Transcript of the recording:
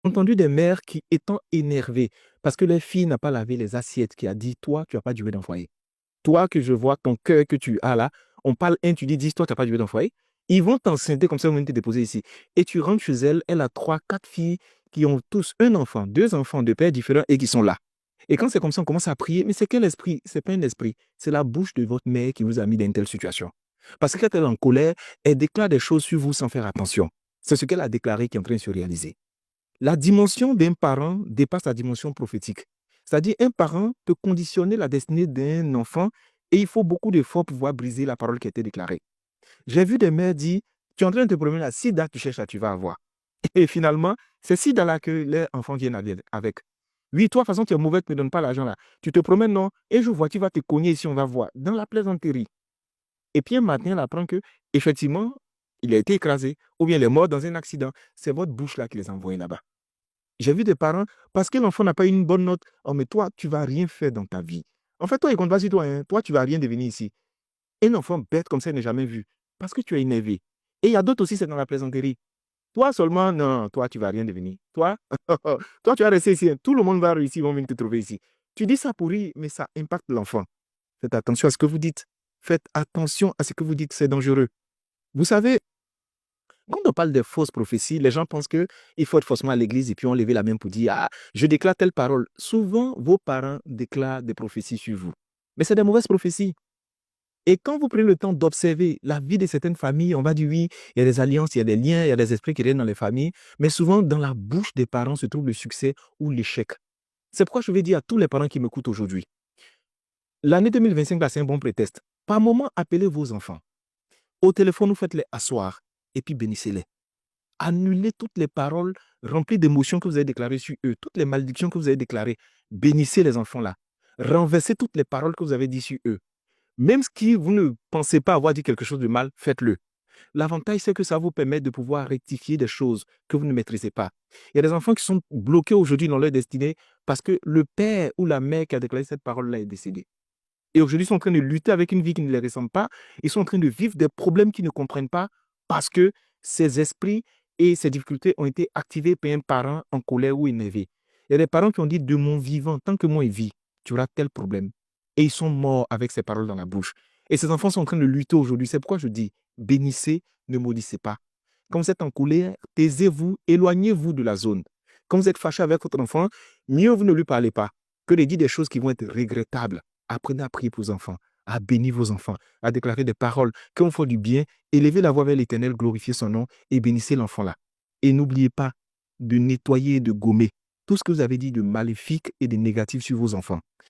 entendu des mères qui, étant énervées, parce que leur fille n'a pas lavé les assiettes, qui a dit, toi, tu n'as pas duré dans le foyer. Toi que je vois, ton cœur que tu as là, on parle un, tu dis 10, toi, tu n'as pas duré dans le foyer. Ils vont t'enceinter comme ça, ils vont te déposer ici. Et tu rentres chez elle, elle a trois, quatre filles qui ont tous un enfant, deux enfants de pères différents et qui sont là. Et quand c'est comme ça, on commence à prier. Mais c'est quel esprit? C'est pas un esprit. C'est la bouche de votre mère qui vous a mis dans une telle situation. Parce que quand elle est en colère, elle déclare des choses sur vous sans faire attention. C'est ce qu'elle a déclaré qui est en train de se réaliser. La dimension d'un parent dépasse la dimension prophétique. C'est-à-dire, un parent peut conditionner la destinée d'un enfant et il faut beaucoup d'efforts pour pouvoir briser la parole qui a été déclarée. J'ai vu des mères dire, tu es en train de te promener là, sida, tu cherches là, tu vas avoir. Et finalement, c'est sida là que les enfants viennent avec. Oui, toi, de toute façon, tu es mauvais, tu ne me donnes pas l'argent là. Tu te promènes, non, et je vois, tu vas te cogner ici, on va voir, dans la plaisanterie. Et puis un matin, elle apprend que, effectivement, il a été écrasé, ou bien il est mort dans un accident. C'est votre bouche là qui les a envoyés là-bas. J'ai vu des parents, parce que l'enfant n'a pas eu une bonne note, oh, mais toi, tu ne vas rien faire dans ta vie. En fait, toi, il compte pas sur toi, hein. Toi, tu ne vas rien devenir ici. Un enfant bête comme ça, il n'est jamais vu, parce que tu es énervé. Et il y a d'autres aussi, c'est dans la plaisanterie. Toi seulement, non, toi, tu ne vas rien devenir. Toi, toi, tu vas rester ici, hein. Tout le monde va réussir, ils vont venir te trouver ici. Tu dis ça pour rire, mais ça impacte l'enfant. Faites attention à ce que vous dites. Faites attention à ce que vous dites, c'est dangereux. Vous savez, quand on parle de fausses prophéties, les gens pensent qu'il faut être forcément à l'église et puis on lève la main pour dire, ah, je déclare telle parole. Souvent, vos parents déclarent des prophéties sur vous. Mais c'est des mauvaises prophéties. Et quand vous prenez le temps d'observer la vie de certaines familles, on va dire oui, il y a des alliances, il y a des liens, il y a des esprits qui viennent dans les familles, mais souvent dans la bouche des parents se trouve le succès ou l'échec. C'est pourquoi je vais dire à tous les parents qui m'écoutent aujourd'hui, l'année 2025, là, c'est un bon prétexte. Par moment, appelez vos enfants. Au téléphone, vous faites-les asseoir et puis bénissez-les. Annulez toutes les paroles remplies d'émotions que vous avez déclarées sur eux, toutes les malédictions que vous avez déclarées. Bénissez les enfants là. Renversez toutes les paroles que vous avez dites sur eux. Même si vous ne pensez pas avoir dit quelque chose de mal, faites-le. L'avantage, c'est que ça vous permet de pouvoir rectifier des choses que vous ne maîtrisez pas. Il y a des enfants qui sont bloqués aujourd'hui dans leur destinée parce que le père ou la mère qui a déclaré cette parole-là est décédé. Et aujourd'hui, ils sont en train de lutter avec une vie qui ne les ressemble pas. Ils sont en train de vivre des problèmes qu'ils ne comprennent pas parce que ces esprits et ces difficultés ont été activés par un parent en colère ou énervé. Il y a des parents qui ont dit, de mon vivant, tant que moi il vit, tu auras tel problème. Et ils sont morts avec ces paroles dans la bouche. Et ces enfants sont en train de lutter aujourd'hui. C'est pourquoi je dis, bénissez, ne maudissez pas. Quand vous êtes en colère, taisez-vous, éloignez-vous de la zone. Quand vous êtes fâché avec votre enfant, mieux vous ne lui parlez pas que de dire des choses qui vont être regrettables. Apprenez à prier pour vos enfants, à bénir vos enfants, à déclarer des paroles qui vont faire du bien, élevez la voix vers l'Éternel, glorifiez son nom et bénissez l'enfant là. Et n'oubliez pas de nettoyer et de gommer tout ce que vous avez dit de maléfique et de négatif sur vos enfants.